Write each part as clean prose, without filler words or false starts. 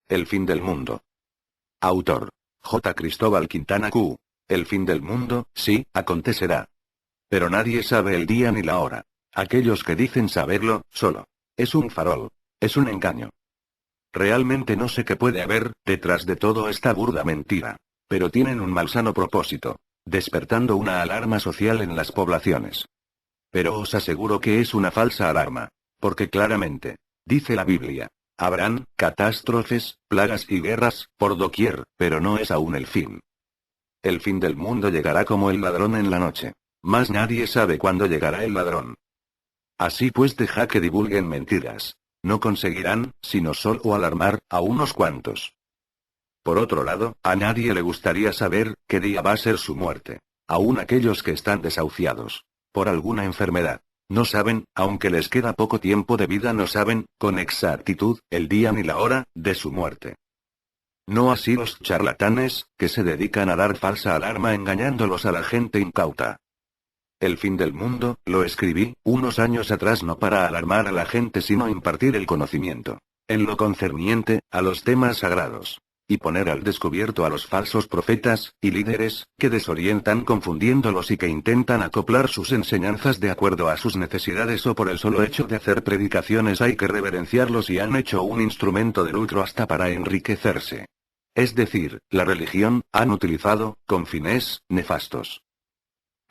El fin del mundo. Autor. J. Cristóbal Quintana Q. El fin del mundo, sí, acontecerá. Pero nadie sabe el día ni la hora. Aquellos que dicen saberlo, solo. Es un farol. Es un engaño. Realmente no sé qué puede haber detrás de todo esta burda mentira. Pero tienen un malsano propósito. Despertando una alarma social en las poblaciones. Pero os aseguro que es una falsa alarma. Porque claramente, dice la Biblia, habrán catástrofes, plagas y guerras, por doquier, pero no es aún el fin. El fin del mundo llegará como el ladrón en la noche. Mas nadie sabe cuándo llegará el ladrón. Así pues deja que divulguen mentiras. No conseguirán, sino solo alarmar, a unos cuantos. Por otro lado, a nadie le gustaría saber qué día va a ser su muerte. Aún aquellos que están desahuciados por alguna enfermedad. No saben, aunque les queda poco tiempo de vida, no saben, con exactitud, el día ni la hora, de su muerte. No así los charlatanes, que se dedican a dar falsa alarma engañándolos a la gente incauta. El fin del mundo, lo escribí, unos años atrás no para alarmar a la gente sino impartir el conocimiento. En lo concerniente, a los temas sagrados. Y poner al descubierto a los falsos profetas, y líderes, que desorientan confundiéndolos y que intentan acoplar sus enseñanzas de acuerdo a sus necesidades o por el solo hecho de hacer predicaciones hay que reverenciarlos y han hecho un instrumento de lucro hasta para enriquecerse. Es decir, la religión, han utilizado, con fines, nefastos.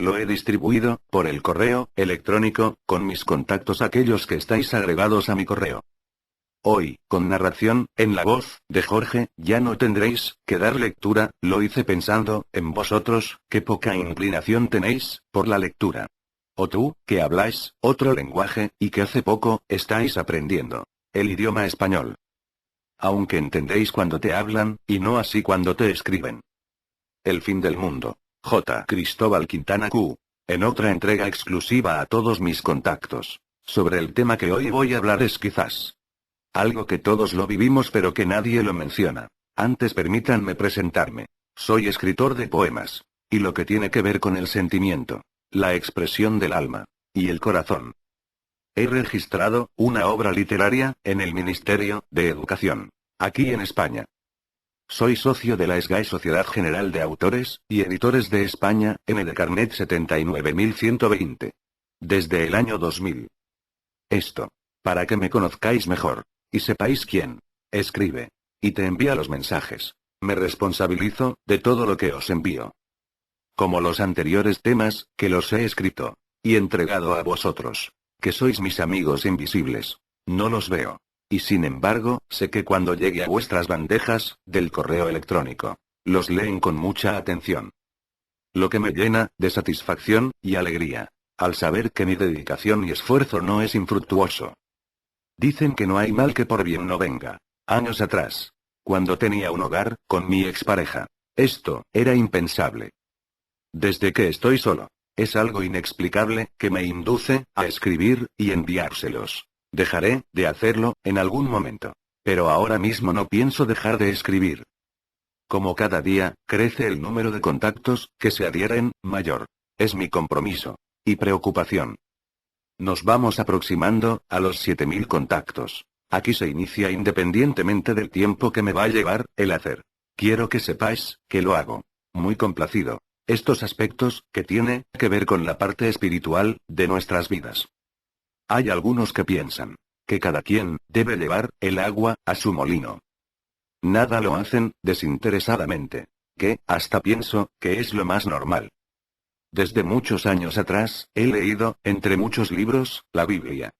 Lo he distribuido, por el correo electrónico, con mis contactos aquellos que estáis agregados a mi correo. Hoy, con narración, en la voz, de Jorge, ya no tendréis que dar lectura, lo hice pensando, en vosotros, que poca inclinación tenéis, por la lectura. O tú, que habláis, otro lenguaje, y que hace poco, estáis aprendiendo, el idioma español. Aunque entendéis cuando te hablan, y no así cuando te escriben. El fin del mundo. J. Cristóbal Quintana Q. En otra entrega exclusiva a todos mis contactos. Sobre el tema que hoy voy a hablar es quizás algo que todos lo vivimos pero que nadie lo menciona. Antes permítanme presentarme. Soy escritor de poemas. Y lo que tiene que ver con el sentimiento, la expresión del alma y el corazón. He registrado una obra literaria en el Ministerio de Educación, aquí en España. Soy socio de la SGAE Sociedad General de Autores y Editores de España, ND Carnet 79120. Desde el año 2000. Esto, para que me conozcáis mejor. Y sepáis quién escribe y te envía los mensajes. Me responsabilizo de todo lo que os envío. Como los anteriores temas, que los he escrito y entregado a vosotros, que sois mis amigos invisibles. No los veo. Y sin embargo, sé que cuando llegue a vuestras bandejas, del correo electrónico, los leen con mucha atención. Lo que me llena de satisfacción y alegría, al saber que mi dedicación y esfuerzo no es infructuoso. Dicen que no hay mal que por bien no venga. Años atrás, cuando tenía un hogar, con mi expareja, esto era impensable. Desde que estoy solo, es algo inexplicable que me induce a escribir y enviárselos. Dejaré de hacerlo en algún momento. Pero ahora mismo no pienso dejar de escribir. Como cada día crece el número de contactos que se adhieren, mayor es mi compromiso y preocupación. Nos vamos aproximando a los 7000 contactos. Aquí se inicia independientemente del tiempo que me va a llevar el hacer. Quiero que sepáis que lo hago muy complacido. Estos aspectos que tiene que ver con la parte espiritual de nuestras vidas. Hay algunos que piensan que cada quien debe llevar el agua a su molino. Nada lo hacen desinteresadamente. Que hasta pienso que es lo más normal. Desde muchos años atrás, he leído, entre muchos libros, la Biblia.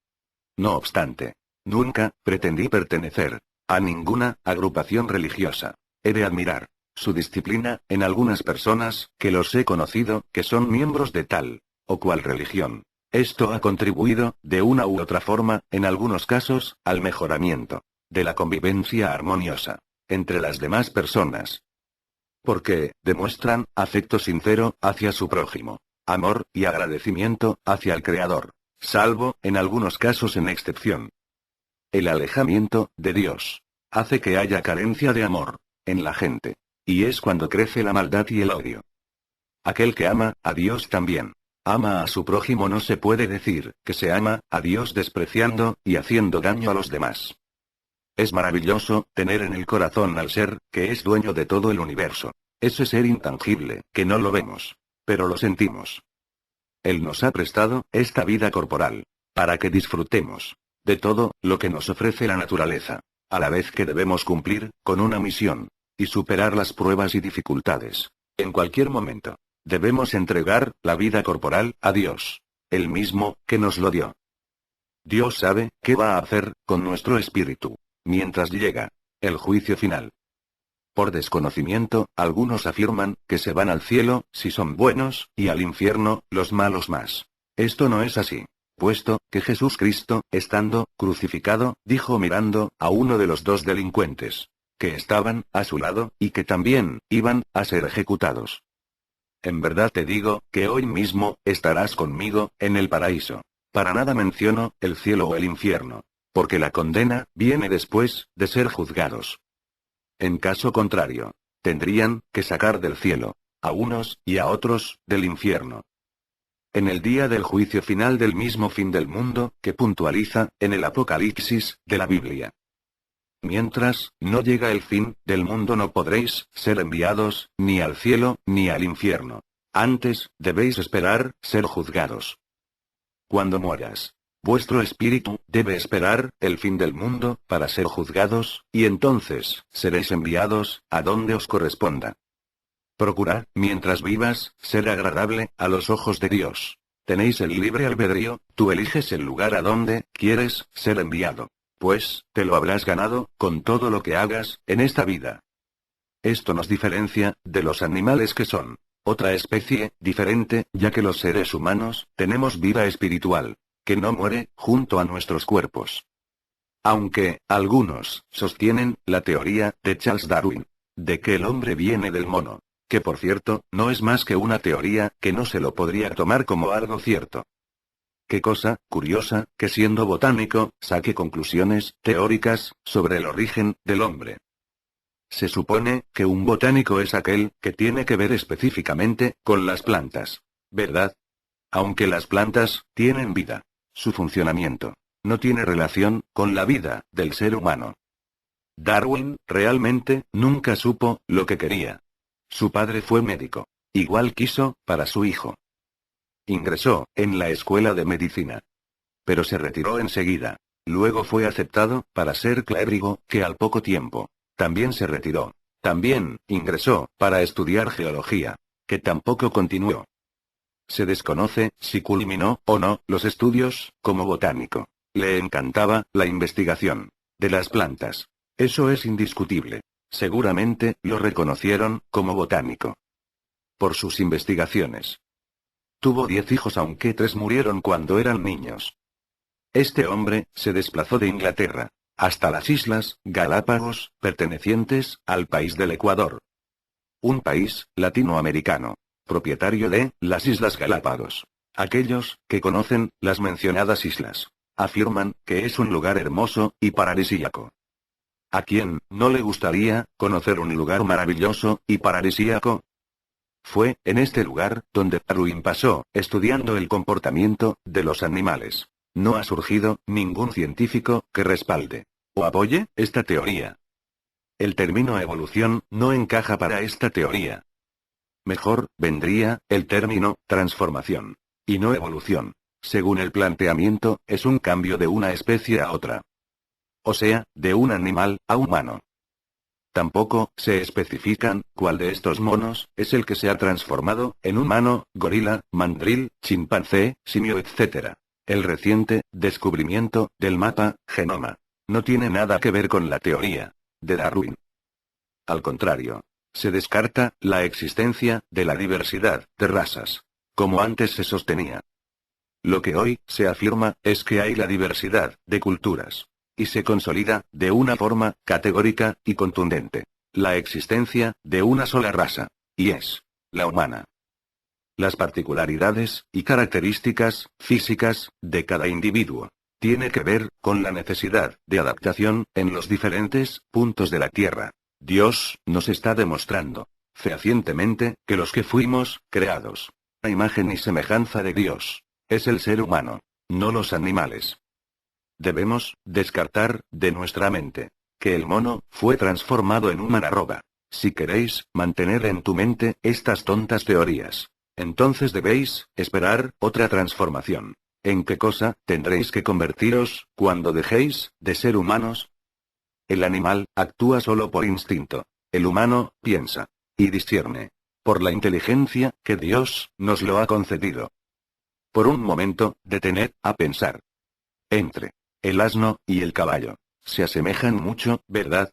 No obstante, nunca pretendí pertenecer a ninguna agrupación religiosa. He de admirar su disciplina en algunas personas que los he conocido, que son miembros de tal o cual religión. Esto ha contribuido, de una u otra forma, en algunos casos, al mejoramiento de la convivencia armoniosa entre las demás personas. Porque demuestran afecto sincero hacia su prójimo, amor y agradecimiento hacia el Creador, salvo en algunos casos en excepción. El alejamiento de Dios hace que haya carencia de amor en la gente, y es cuando crece la maldad y el odio. Aquel que ama a Dios también ama a su prójimo. No se puede decir que se ama a Dios despreciando y haciendo daño a los demás. Es maravilloso tener en el corazón al ser que es dueño de todo el universo. Ese ser intangible, que no lo vemos, pero lo sentimos. Él nos ha prestado esta vida corporal, para que disfrutemos de todo lo que nos ofrece la naturaleza, a la vez que debemos cumplir con una misión, y superar las pruebas y dificultades. En cualquier momento, debemos entregar la vida corporal a Dios, el mismo que nos lo dio. Dios sabe qué va a hacer con nuestro espíritu, mientras llega el juicio final. Por desconocimiento, algunos afirman que se van al cielo si son buenos, y al infierno los malos más. Esto no es así, puesto que Jesús Cristo, estando crucificado, dijo mirando a uno de los dos delincuentes que estaban a su lado, y que también iban a ser ejecutados: en verdad te digo, que hoy mismo estarás conmigo en el paraíso. Para nada menciono el cielo o el infierno, porque la condena viene después de ser juzgados. En caso contrario, tendrían que sacar del cielo a unos y a otros del infierno. En el día del juicio final del mismo fin del mundo, que puntualiza en el Apocalipsis de la Biblia. Mientras no llega el fin del mundo no podréis ser enviados, ni al cielo, ni al infierno. Antes, debéis esperar ser juzgados. Cuando mueras, vuestro espíritu debe esperar el fin del mundo para ser juzgados, y entonces seréis enviados a donde os corresponda. Procurad, mientras vivas, ser agradable a los ojos de Dios. Tenéis el libre albedrío, tú eliges el lugar a donde quieres ser enviado, pues te lo habrás ganado con todo lo que hagas en esta vida. Esto nos diferencia de los animales, que son otra especie diferente, ya que los seres humanos tenemos vida espiritual, que no muere junto a nuestros cuerpos. Aunque algunos sostienen la teoría de Charles Darwin, de que el hombre viene del mono, que por cierto, no es más que una teoría que no se lo podría tomar como algo cierto. Qué cosa curiosa, que siendo botánico, saque conclusiones teóricas sobre el origen del hombre. Se supone que un botánico es aquel que tiene que ver específicamente con las plantas, ¿verdad? Aunque las plantas tienen vida, su funcionamiento no tiene relación con la vida del ser humano. Darwin realmente nunca supo lo que quería. Su padre fue médico. Igual quiso para su hijo. Ingresó en la escuela de medicina, pero se retiró enseguida. Luego fue aceptado para ser clérigo, que al poco tiempo también se retiró. También ingresó para estudiar geología, que tampoco continuó. Se desconoce si culminó o no los estudios como botánico. Le encantaba la investigación de las plantas. Eso es indiscutible. Seguramente lo reconocieron como botánico por sus investigaciones. Tuvo 10 hijos, aunque 3 murieron cuando eran niños. Este hombre se desplazó de Inglaterra hasta las Islas Galápagos, pertenecientes al país del Ecuador. Un país latinoamericano, propietario de las Islas Galápagos. Aquellos que conocen las mencionadas islas afirman que es un lugar hermoso y paradisíaco. ¿A quién no le gustaría conocer un lugar maravilloso y paradisíaco? Fue en este lugar donde Darwin pasó estudiando el comportamiento de los animales. No ha surgido ningún científico que respalde o apoye esta teoría. El término evolución no encaja para esta teoría. Mejor vendría el término transformación, y no evolución. Según el planteamiento, es un cambio de una especie a otra. O sea, de un animal a humano. Tampoco se especifican cuál de estos monos es el que se ha transformado en humano, gorila, mandril, chimpancé, simio, etc. El reciente descubrimiento del mapa genoma no tiene nada que ver con la teoría de Darwin. Al contrario, se descarta la existencia de la diversidad de razas, como antes se sostenía. Lo que hoy se afirma es que hay la diversidad de culturas. Y se consolida, de una forma categórica y contundente, la existencia de una sola raza, y es la humana. Las particularidades y características físicas de cada individuo tiene que ver con la necesidad de adaptación en los diferentes puntos de la Tierra. Dios nos está demostrando fehacientemente que los que fuimos creados a imagen y semejanza de Dios es el ser humano, no los animales. Debemos descartar de nuestra mente que el mono fue transformado en humana roba. Si queréis mantener en tu mente estas tontas teorías, entonces debéis esperar otra transformación. ¿En qué cosa tendréis que convertiros cuando dejéis de ser humanos? El animal actúa solo por instinto. El humano piensa y discierne por la inteligencia que Dios nos lo ha concedido. Por un momento, detened a pensar. Entre el asno y el caballo se asemejan mucho, ¿verdad?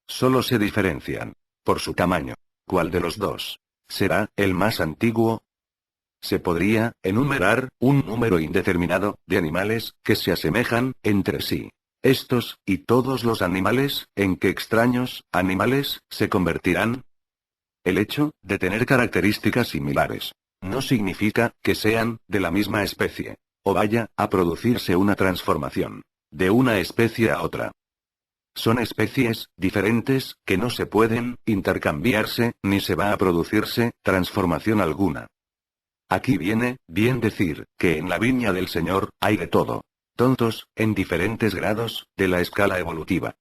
Solo se diferencian por su tamaño. ¿Cuál de los dos será el más antiguo? Se podría enumerar un número indeterminado de animales que se asemejan entre sí. Estos, y todos los animales, ¿en qué extraños animales se convertirán? El hecho de tener características similares no significa que sean de la misma especie, o vaya a producirse una transformación de una especie a otra. Son especies diferentes que no se pueden intercambiarse, ni se va a producirse transformación alguna. Aquí viene bien decir que en la viña del Señor hay de todo. Tontos, en diferentes grados de la escala evolutiva.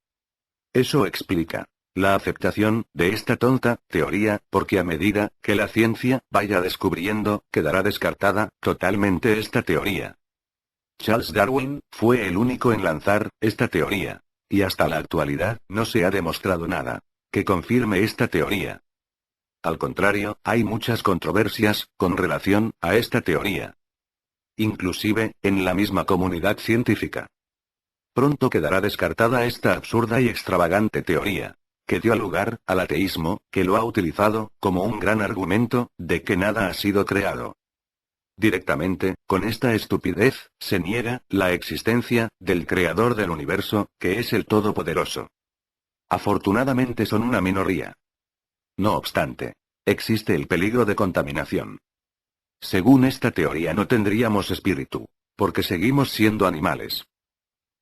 Eso explica la aceptación de esta tonta teoría, porque a medida que la ciencia vaya descubriendo, quedará descartada totalmente esta teoría. Charles Darwin fue el único en lanzar esta teoría. Y hasta la actualidad no se ha demostrado nada que confirme esta teoría. Al contrario, hay muchas controversias con relación a esta teoría. Inclusive, en la misma comunidad científica. Pronto quedará descartada esta absurda y extravagante teoría, que dio lugar al ateísmo, que lo ha utilizado como un gran argumento de que nada ha sido creado. Directamente, con esta estupidez, se niega la existencia del creador del universo, que es el Todopoderoso. Afortunadamente son una minoría. No obstante, existe el peligro de contaminación. Según esta teoría no tendríamos espíritu, porque seguimos siendo animales.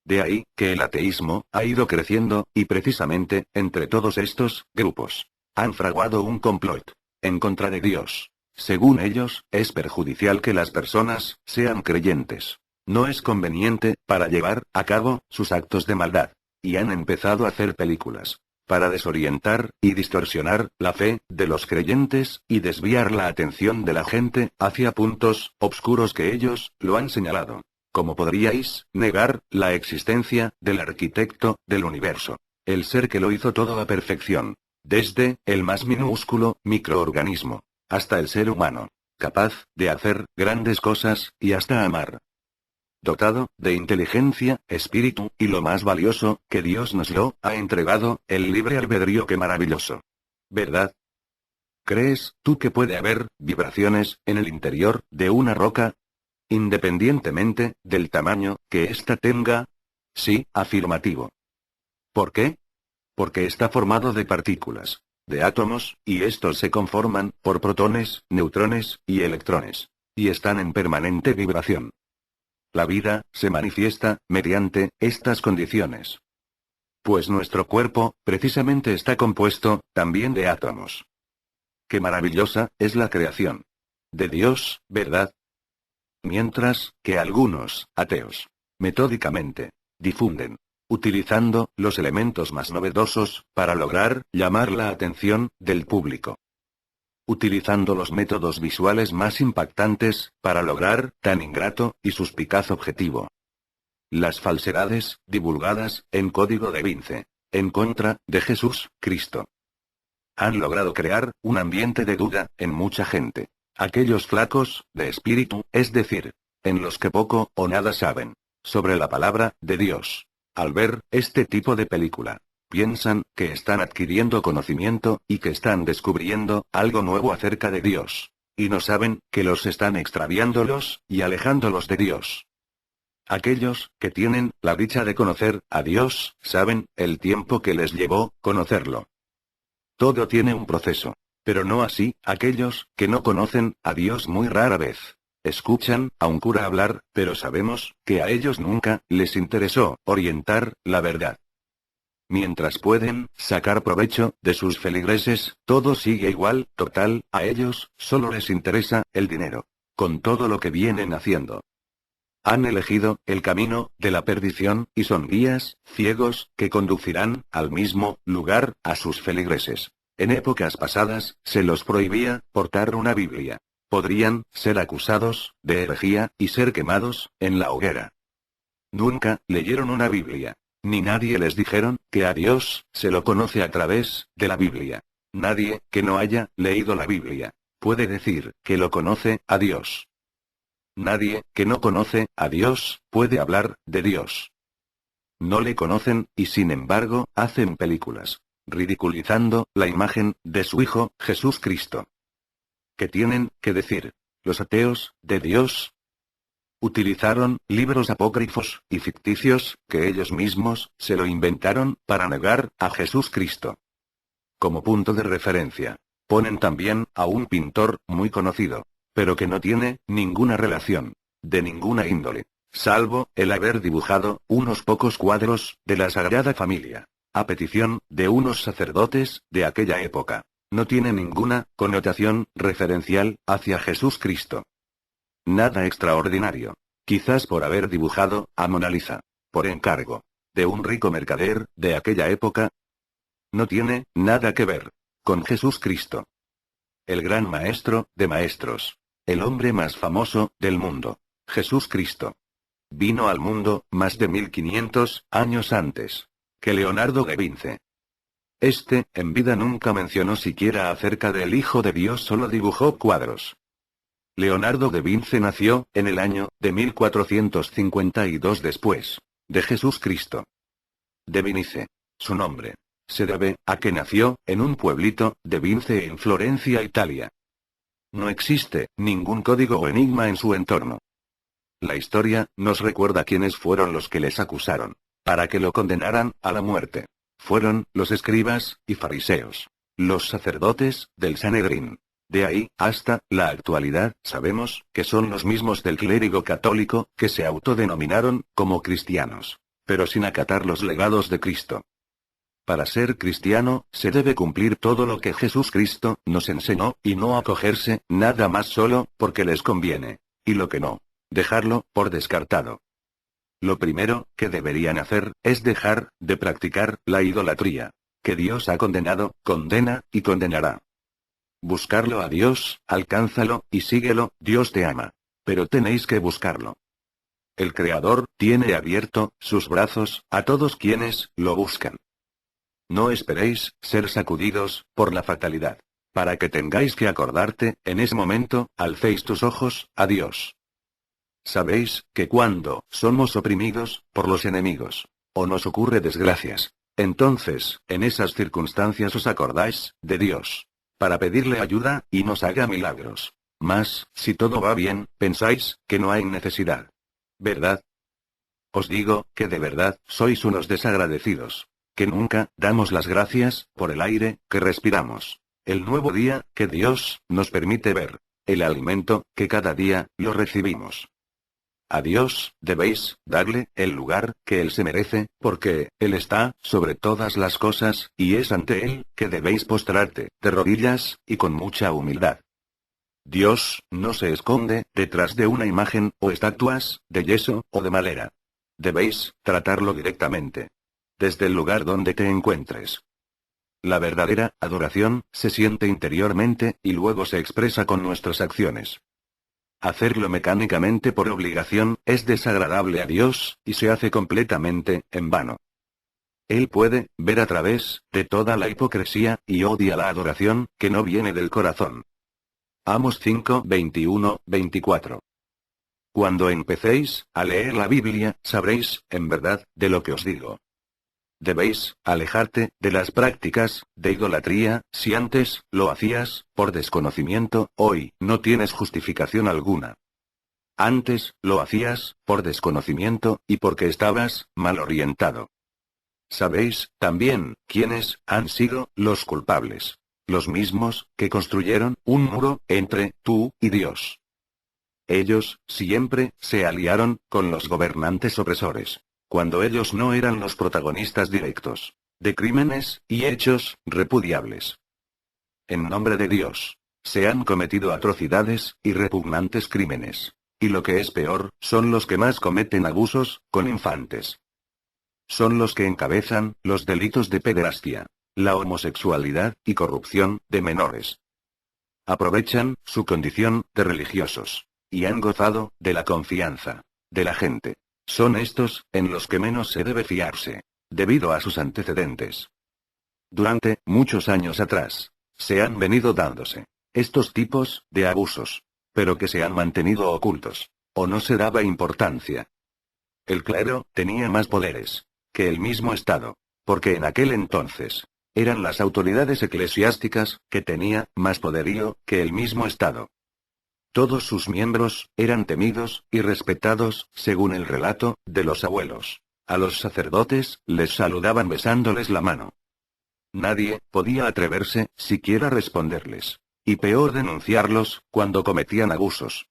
De ahí, que el ateísmo ha ido creciendo, y precisamente, entre todos estos grupos, han fraguado un complot en contra de Dios. Según ellos, es perjudicial que las personas sean creyentes. No es conveniente para llevar a cabo sus actos de maldad. Y han empezado a hacer películas para desorientar y distorsionar la fe de los creyentes, y desviar la atención de la gente hacia puntos obscuros que ellos lo han señalado. ¿Cómo podríais negar la existencia del arquitecto del universo? El ser que lo hizo todo a perfección. Desde el más minúsculo microorganismo hasta el ser humano, capaz de hacer grandes cosas, y hasta amar. Dotado de inteligencia, espíritu, y lo más valioso, que Dios nos lo ha entregado, el libre albedrío. ¡Qué maravilloso! ¿Verdad? ¿Crees tú que puede haber vibraciones en el interior de una roca? Independientemente del tamaño que ésta tenga. Sí, afirmativo. ¿Por qué? Porque está formado de partículas, de átomos, y estos se conforman por protones, neutrones y electrones. Y están en permanente vibración. La vida se manifiesta mediante estas condiciones. Pues nuestro cuerpo, precisamente, está compuesto también de átomos. ¡Qué maravillosa es la creación de Dios, ¿verdad? Mientras que algunos ateos, metódicamente, difunden, utilizando los elementos más novedosos para lograr llamar la atención del público. Utilizando los métodos visuales más impactantes para lograr tan ingrato y suspicaz objetivo. Las falsedades divulgadas en código da Vinci en contra de Jesús Cristo han logrado crear un ambiente de duda en mucha gente. Aquellos flacos de espíritu, es decir, en los que poco o nada saben sobre la palabra de Dios. Al ver este tipo de película, piensan que están adquiriendo conocimiento, y que están descubriendo algo nuevo acerca de Dios. Y no saben que los están extraviándolos y alejándolos de Dios. Aquellos que tienen la dicha de conocer a Dios, saben el tiempo que les llevó conocerlo. Todo tiene un proceso. Pero no así, aquellos que no conocen a Dios muy rara vez escuchan a un cura hablar, pero sabemos que a ellos nunca les interesó orientar la verdad. Mientras pueden sacar provecho de sus feligreses, todo sigue igual, total, a ellos solo les interesa el dinero. Con todo lo que vienen haciendo. Han elegido el camino de la perdición, y son guías ciegos que conducirán al mismo lugar a sus feligreses. En épocas pasadas, se los prohibía portar una Biblia. Podrían ser acusados de herejía y ser quemados en la hoguera. Nunca leyeron una Biblia. Ni nadie les dijeron que a Dios se lo conoce a través de la Biblia. Nadie que no haya leído la Biblia puede decir que lo conoce a Dios. Nadie que no conoce a Dios puede hablar de Dios. No le conocen, y sin embargo, hacen películas, ridiculizando la imagen de su Hijo, Jesús Cristo. ¿Qué tienen que decir los ateos de Dios? Utilizaron libros apócrifos y ficticios, que ellos mismos se lo inventaron, para negar a Jesús Cristo. Como punto de referencia, ponen también a un pintor muy conocido, pero que no tiene ninguna relación, de ninguna índole, salvo el haber dibujado unos pocos cuadros de la Sagrada Familia, a petición de unos sacerdotes de aquella época. No tiene ninguna connotación referencial hacia Jesús Cristo. Nada extraordinario. Quizás por haber dibujado a Mona Lisa, por encargo de un rico mercader de aquella época. No tiene nada que ver con Jesús Cristo, el gran maestro de maestros, el hombre más famoso del mundo. Jesús Cristo vino al mundo más de 1500 años antes que Leonardo da Vinci. Este, en vida, nunca mencionó siquiera acerca del Hijo de Dios, solo dibujó cuadros. Leonardo da Vinci nació en el año de 1452 después de Jesús Cristo. Da Vinci, su nombre, se debe a que nació en un pueblito de Vinci en Florencia, Italia. No existe ningún código o enigma en su entorno. La historia nos recuerda quiénes fueron los que les acusaron para que lo condenaran a la muerte. Fueron los escribas y fariseos, los sacerdotes del Sanedrín. De ahí hasta la actualidad, sabemos que son los mismos del clérigo católico, que se autodenominaron como cristianos, pero sin acatar los legados de Cristo. Para ser cristiano, se debe cumplir todo lo que Jesús Cristo nos enseñó, y no acogerse nada más solo porque les conviene, y lo que no, dejarlo por descartado. Lo primero que deberían hacer es dejar de practicar la idolatría, que Dios ha condenado, condena y condenará. Buscarlo a Dios, alcánzalo y síguelo, Dios te ama. Pero tenéis que buscarlo. El Creador tiene abierto sus brazos a todos quienes lo buscan. No esperéis ser sacudidos por la fatalidad, para que tengáis que acordarte, en ese momento, alcéis tus ojos a Dios. Sabéis que cuando somos oprimidos por los enemigos, o nos ocurre desgracias, entonces, en esas circunstancias os acordáis de Dios, para pedirle ayuda, y nos haga milagros. Mas, si todo va bien, pensáis que no hay necesidad. ¿Verdad? Os digo que de verdad sois unos desagradecidos, que nunca damos las gracias por el aire que respiramos, el nuevo día que Dios nos permite ver, el alimento que cada día lo recibimos. A Dios debéis darle el lugar que Él se merece, porque Él está sobre todas las cosas, y es ante Él que debéis postrarte, de rodillas, y con mucha humildad. Dios no se esconde detrás de una imagen, o estatuas, de yeso, o de madera. Debéis tratarlo directamente, desde el lugar donde te encuentres. La verdadera adoración se siente interiormente, y luego se expresa con nuestras acciones. Hacerlo mecánicamente por obligación es desagradable a Dios, y se hace completamente en vano. Él puede ver a través de toda la hipocresía, y odia la adoración que no viene del corazón. Amos 5, 21, 24. Cuando empecéis a leer la Biblia, sabréis, en verdad, de lo que os digo. Debéis alejarte de las prácticas de idolatría. Si antes lo hacías por desconocimiento, hoy no tienes justificación alguna. Antes lo hacías por desconocimiento, y porque estabas mal orientado. Sabéis también quiénes han sido los culpables. Los mismos que construyeron un muro entre tú y Dios. Ellos siempre se aliaron con los gobernantes opresores, cuando ellos no eran los protagonistas directos de crímenes y hechos repudiables. En nombre de Dios, se han cometido atrocidades y repugnantes crímenes. Y lo que es peor, son los que más cometen abusos, con infantes. Son los que encabezan los delitos de pederastia, la homosexualidad y corrupción de menores. Aprovechan su condición de religiosos. Y han gozado de la confianza de la gente. Son estos en los que menos se debe fiarse, debido a sus antecedentes. Durante muchos años atrás, se han venido dándose estos tipos de abusos, pero que se han mantenido ocultos, o no se daba importancia. El clero tenía más poderes que el mismo Estado, porque en aquel entonces, eran las autoridades eclesiásticas que tenía más poderío que el mismo Estado. Todos sus miembros eran temidos y respetados, según el relato de los abuelos. A los sacerdotes les saludaban besándoles la mano. Nadie podía atreverse siquiera a responderles. Y peor denunciarlos cuando cometían abusos.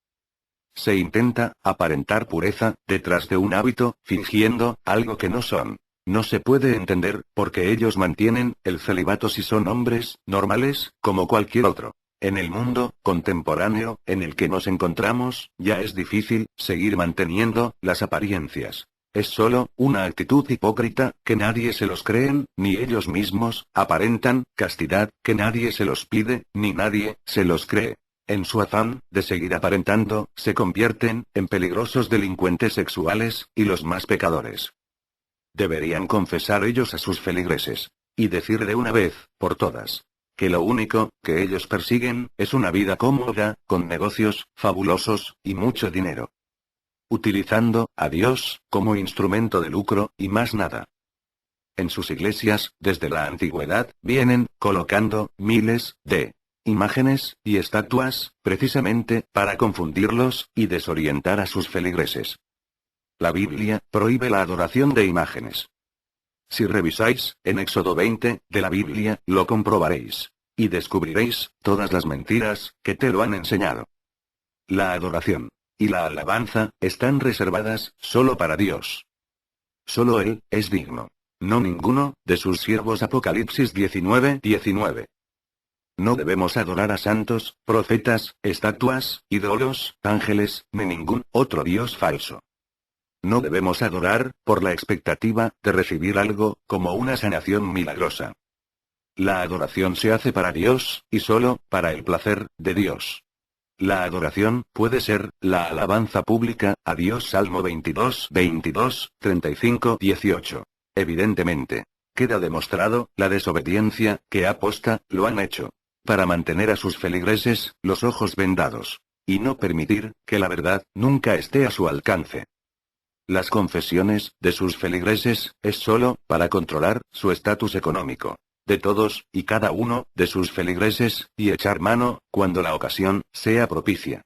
Se intenta aparentar pureza detrás de un hábito, fingiendo algo que no son. No se puede entender por qué ellos mantienen el celibato si son hombres normales, como cualquier otro. En el mundo contemporáneo en el que nos encontramos, ya es difícil seguir manteniendo las apariencias. Es solo una actitud hipócrita que nadie se los creen, ni ellos mismos aparentan castidad que nadie se los pide, ni nadie se los cree. En su afán de seguir aparentando, se convierten en peligrosos delincuentes sexuales, y los más pecadores. Deberían confesar ellos a sus feligreses, y decir de una vez, por todas, que lo único que ellos persiguen es una vida cómoda, con negocios fabulosos, y mucho dinero. Utilizando a Dios como instrumento de lucro, y más nada. En sus iglesias, desde la antigüedad, vienen colocando miles de imágenes y estatuas, precisamente para confundirlos y desorientar a sus feligreses. La Biblia prohíbe la adoración de imágenes. Si revisáis, en Éxodo 20, de la Biblia, lo comprobaréis. Y descubriréis todas las mentiras que te lo han enseñado. La adoración y la alabanza están reservadas solo para Dios. Solo Él es digno. No ninguno de sus siervos. Apocalipsis 19:19. No debemos adorar a santos, profetas, estatuas, ídolos, ángeles, ni ningún otro dios falso. No debemos adorar por la expectativa de recibir algo, como una sanación milagrosa. La adoración se hace para Dios, y solo para el placer de Dios. La adoración puede ser la alabanza pública a Dios. Salmo 22, 35, 18. Evidentemente, queda demostrado la desobediencia que aposta lo han hecho para mantener a sus feligreses los ojos vendados y no permitir que la verdad nunca esté a su alcance. Las confesiones de sus feligreses es solo para controlar su estatus económico de todos y cada uno de sus feligreses, y echar mano cuando la ocasión sea propicia.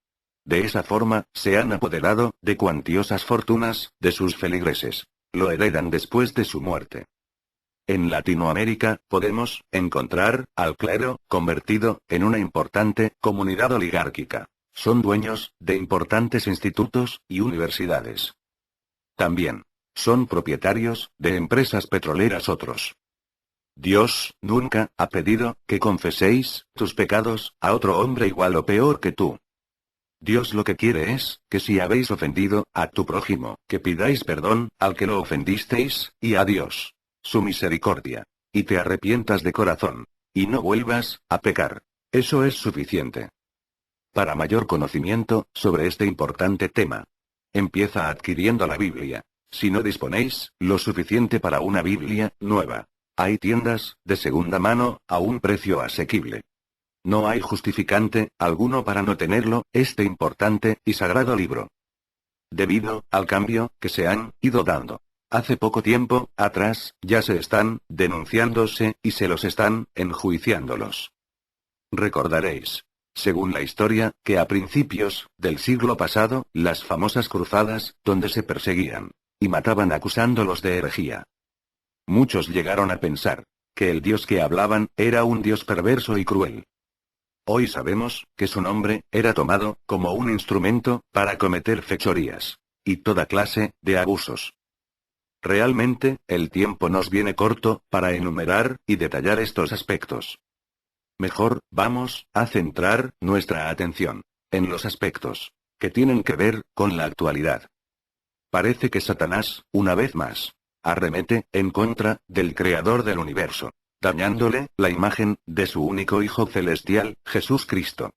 De esa forma, se han apoderado de cuantiosas fortunas de sus feligreses. Lo heredan después de su muerte. En Latinoamérica, podemos encontrar al clero convertido en una importante comunidad oligárquica. Son dueños de importantes institutos y universidades. También son propietarios de empresas petroleras. Otros. Dios nunca ha pedido que confeséis tus pecados a otro hombre igual o peor que tú. Dios lo que quiere es que si habéis ofendido a tu prójimo, que pidáis perdón al que lo ofendisteis, y a Dios, su misericordia, y te arrepientas de corazón, y no vuelvas a pecar. Eso es suficiente. Para mayor conocimiento sobre este importante tema, empieza adquiriendo la Biblia. Si no disponéis lo suficiente para una Biblia nueva, hay tiendas de segunda mano a un precio asequible. No hay justificante alguno para no tenerlo, este importante y sagrado libro. Debido al cambio que se han ido dando. Hace poco tiempo atrás, ya se están denunciándose y se los están enjuiciándolos. Recordaréis, según la historia, que a principios del siglo pasado, las famosas cruzadas, donde se perseguían y mataban acusándolos de herejía. Muchos llegaron a pensar que el Dios que hablaban era un Dios perverso y cruel. Hoy sabemos que su nombre era tomado como un instrumento para cometer fechorías y toda clase de abusos. Realmente, el tiempo nos viene corto para enumerar y detallar estos aspectos. Mejor, vamos a centrar nuestra atención en los aspectos que tienen que ver con la actualidad. Parece que Satanás, una vez más, arremete en contra del Creador del universo, dañándole la imagen de su único Hijo celestial, Jesús Cristo.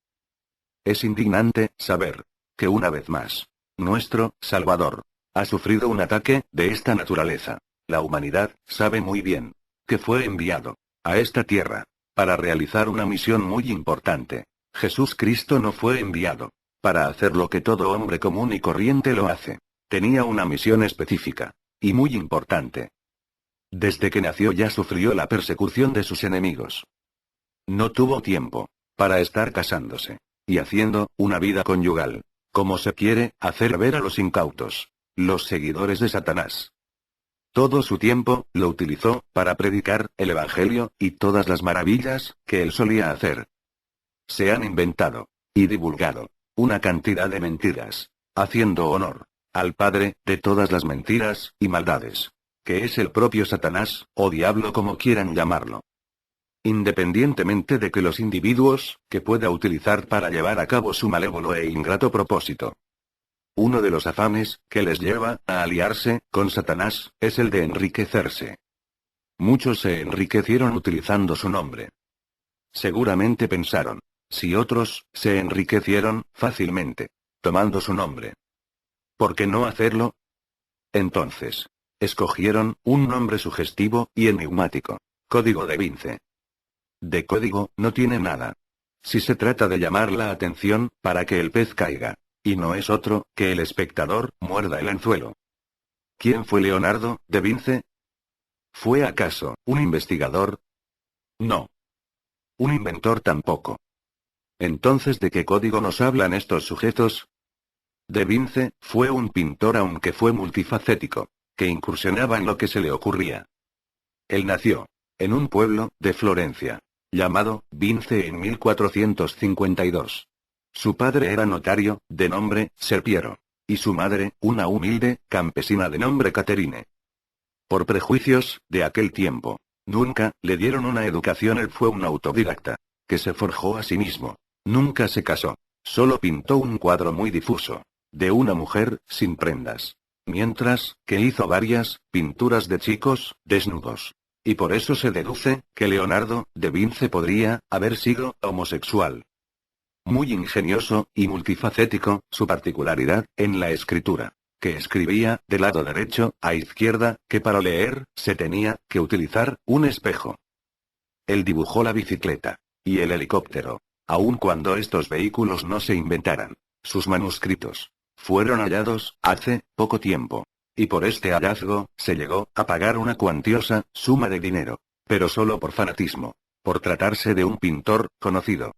Es indignante saber que una vez más, nuestro Salvador ha sufrido un ataque de esta naturaleza. La humanidad sabe muy bien que fue enviado a esta tierra para realizar una misión muy importante. Jesús Cristo no fue enviado para hacer lo que todo hombre común y corriente lo hace. Tenía una misión específica y muy importante. Desde que nació ya sufrió la persecución de sus enemigos. No tuvo tiempo para estar casándose y haciendo una vida conyugal, como se quiere hacer ver a los incautos, los seguidores de Satanás. Todo su tiempo lo utilizó para predicar el Evangelio y todas las maravillas que él solía hacer. Se han inventado y divulgado una cantidad de mentiras, haciendo honor al padre de todas las mentiras y maldades, que es el propio Satanás, o diablo como quieran llamarlo. Independientemente de que los individuos que pueda utilizar para llevar a cabo su malévolo e ingrato propósito. Uno de los afanes que les lleva a aliarse con Satanás es el de enriquecerse. Muchos se enriquecieron utilizando su nombre. Seguramente pensaron, si otros se enriquecieron fácilmente tomando su nombre, ¿por qué no hacerlo? Entonces, escogieron un nombre sugestivo y enigmático: Código da Vinci. De código no tiene nada. Si se trata de llamar la atención para que el pez caiga, y no es otro que el espectador muerda el anzuelo. ¿Quién fue Leonardo da Vinci? ¿Fue acaso un investigador? No. Un inventor tampoco. Entonces, ¿de qué código nos hablan estos sujetos? Da Vinci fue un pintor, aunque fue multifacético, que incursionaba en lo que se le ocurría. Él nació en un pueblo de Florencia llamado Vince en 1452. Su padre era notario, de nombre Ser Piero, y su madre, una humilde campesina de nombre Caterine. Por prejuicios de aquel tiempo, nunca le dieron una educación. Él fue un autodidacta, que se forjó a sí mismo. Nunca se casó. Solo pintó un cuadro muy difuso, de una mujer sin prendas, mientras que hizo varias pinturas de chicos desnudos. Y por eso se deduce que Leonardo da Vinci podría haber sido homosexual. Muy ingenioso y multifacético, su particularidad en la escritura, que escribía de lado derecho a izquierda, que para leer se tenía que utilizar un espejo. Él dibujó la bicicleta y el helicóptero, aun cuando estos vehículos no se inventaran. Sus manuscritos fueron hallados hace poco tiempo. Y por este hallazgo, se llegó a pagar una cuantiosa suma de dinero. Pero solo por fanatismo. Por tratarse de un pintor conocido.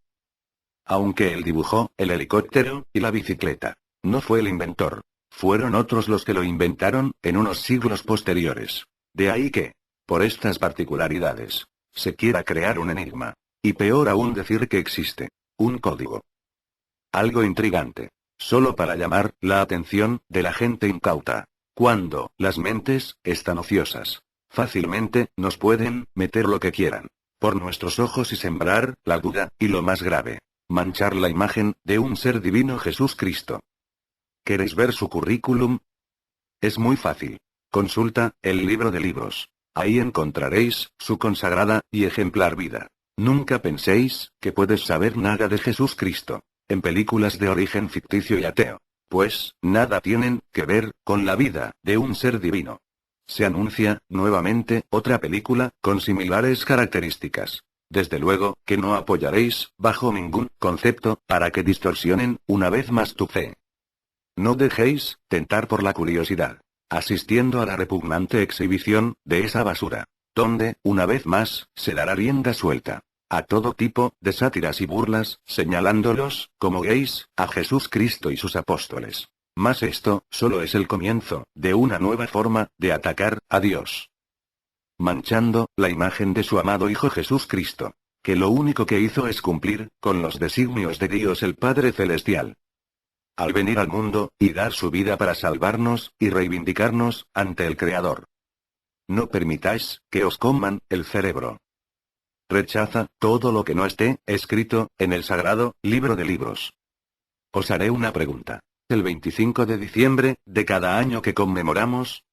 Aunque él dibujó el helicóptero y la bicicleta, no fue el inventor. Fueron otros los que lo inventaron en unos siglos posteriores. De ahí que, por estas particularidades, se quiera crear un enigma. Y peor aún decir que existe un código. Algo intrigante. Solo para llamar la atención de la gente incauta. Cuando las mentes están ociosas, fácilmente nos pueden meter lo que quieran por nuestros ojos y sembrar la duda, y lo más grave, manchar la imagen de un ser divino, Jesús Cristo. ¿Queréis ver su currículum? Es muy fácil. Consulta el libro de libros. Ahí encontraréis su consagrada y ejemplar vida. Nunca penséis que puedes saber nada de Jesús Cristo en películas de origen ficticio y ateo. Pues, nada tienen que ver con la vida de un ser divino. Se anuncia, nuevamente, otra película, con similares características. Desde luego, que no apoyaréis, bajo ningún concepto, para que distorsionen, una vez más tu fe. No dejéis tentar por la curiosidad, asistiendo a la repugnante exhibición de esa basura, donde, una vez más, se dará rienda suelta a todo tipo de sátiras y burlas, señalándolos como gays a Jesús Cristo y sus apóstoles. Mas esto solo es el comienzo de una nueva forma de atacar a Dios, manchando la imagen de su amado Hijo Jesús Cristo, que lo único que hizo es cumplir con los designios de Dios el Padre Celestial. Al venir al mundo y dar su vida para salvarnos y reivindicarnos ante el Creador. No permitáis que os coman el cerebro. Rechaza todo lo que no esté escrito en el sagrado libro de libros. Os haré una pregunta. el 25 de diciembre, de cada año que conmemoramos?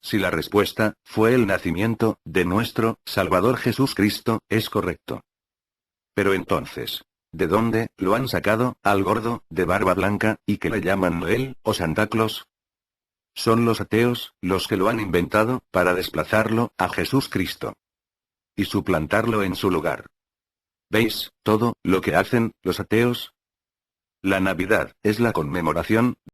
Si la respuesta fue el nacimiento de nuestro Salvador Jesucristo, es correcto. Pero entonces, ¿de dónde lo han sacado al gordo de barba blanca, y que le llaman Noel o Santa Claus? Son los ateos los que lo han inventado para desplazarlo a Jesucristo y suplantarlo en su lugar. ¿Veis todo lo que hacen los ateos? La Navidad es la conmemoración